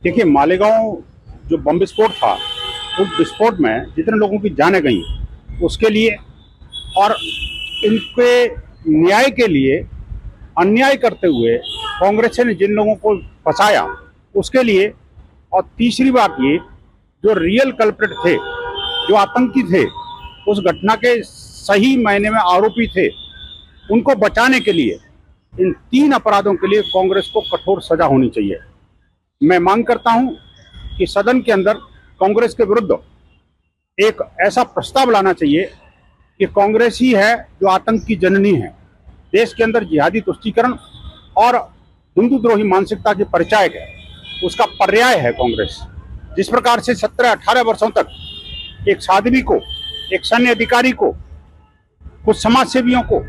देखिए, मालेगांव जो बम विस्फोट था, उस विस्फोट में जितने लोगों की जानें गई उसके लिए और इनके न्याय के लिए अन्याय करते हुए कांग्रेस ने जिन लोगों को फंसाया उसके लिए, और तीसरी बात ये, जो रियल कल्प्रिट थे, जो आतंकी थे, उस घटना के सही मायने में आरोपी थे, उनको बचाने के लिए इन तीन अपराधों के लिए कांग्रेस को कठोर सजा होनी चाहिए। मैं मांग करता हूं कि सदन के अंदर कांग्रेस के विरुद्ध एक ऐसा प्रस्ताव लाना चाहिए कि कांग्रेस ही है जो आतंक की जननी है। देश के अंदर जिहादी तुष्टीकरण और हिंदू द्रोही मानसिकता के परिचायक है, उसका पर्याय है कांग्रेस। जिस प्रकार से 17-18 वर्षों तक एक साध्वी को, एक सैन्य अधिकारी को, कुछ समाज सेवियों को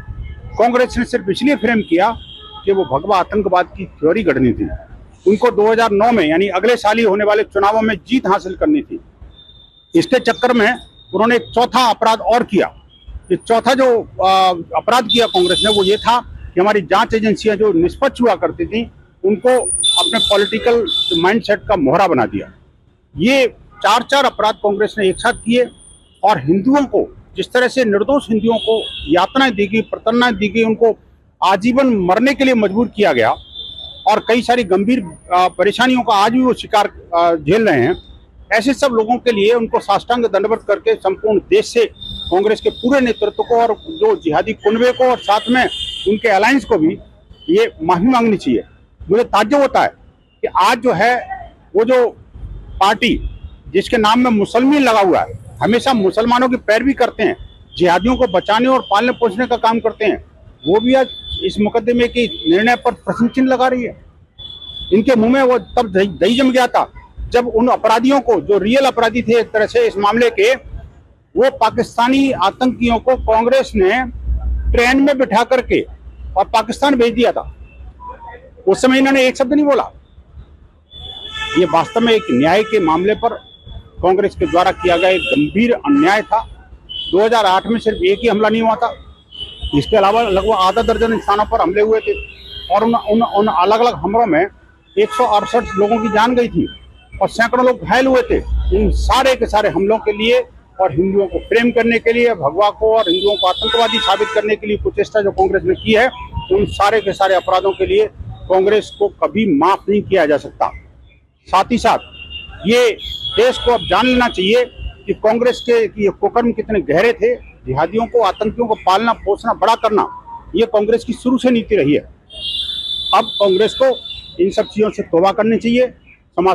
कांग्रेस ने सिर्फ इसलिए फ्रेम किया कि वो भगवा आतंकवाद की थ्योरी गढ़नी थी, उनको 2009 में यानी अगले साल ही होने वाले चुनावों में जीत हासिल करनी थी। इसके चक्कर में उन्होंने एक चौथा अपराध और किया। ये चौथा जो अपराध किया कांग्रेस ने, वो ये था कि हमारी जांच एजेंसियां जो निष्पक्ष हुआ करती थी उनको अपने पॉलिटिकल माइंडसेट का मोहरा बना दिया। ये चार अपराध कांग्रेस ने एक साथ किए और हिंदुओं को, जिस तरह से निर्दोष हिंदुओं को यातनाएं दी गई, प्रताड़नाएं दी गई, उनको आजीवन मरने के लिए मजबूर किया गया और कई सारी गंभीर परेशानियों का आज भी वो शिकार झेल रहे हैं। ऐसे सब लोगों के लिए उनको साष्टांग दंडवत करके संपूर्ण देश से कांग्रेस के पूरे नेतृत्व को और जो जिहादी कुनबे को और साथ में उनके अलायंस को भी ये माफी मांगनी चाहिए। मुझे ताज्जुब होता है कि आज जो है वो जो पार्टी जिसके नाम में मुसलमान लगा हुआ है, हमेशा मुसलमानों की पैरवी करते हैं, जिहादियों को बचाने और पालने पोसने का काम करते हैं, वो भी आज इस मुकदमे के निर्णय पर प्रश्न चिन्ह लगा रही है। इनके मुंह में वो तब दही जम गया था जब उन अपराधियों को, जो रियल अपराधी थे एक तरह से इस मामले के, वो पाकिस्तानी आतंकियों को कांग्रेस ने ट्रेन में बिठा करके और पाकिस्तान भेज दिया था। उस समय इन्होंने एक शब्द नहीं बोला। ये वास्तव में एक न्याय के मामले पर कांग्रेस के द्वारा किया गया एक गंभीर अन्याय था। 2008 में सिर्फ एक ही हमला नहीं हुआ था, इसके अलावा लगभग आधा दर्जन स्थानों पर हमले हुए थे और उन अलग अलग हमलों में 168 लोगों की जान गई थी और सैकड़ों लोग घायल हुए थे। इन सारे के सारे हमलों के लिए और हिंदुओं को फ्रेम करने के लिए, भगवा को और हिंदुओं को आतंकवादी साबित करने के लिए कुचेष्टा जो कांग्रेस ने की है, उन सारे के सारे अपराधों के लिए कांग्रेस को कभी माफ नहीं किया जा सकता। साथ ही साथ ये देश को अब जान लेना चाहिए कि कांग्रेस के ये कुकर्म कितने गहरे थे। जिहादियों को, आतंकियों को पालना पोसना, बड़ा करना, ये कांग्रेस की शुरू से नीति रही है। अब कांग्रेस को इन सब चीजों से तौबा करनी चाहिए। समाज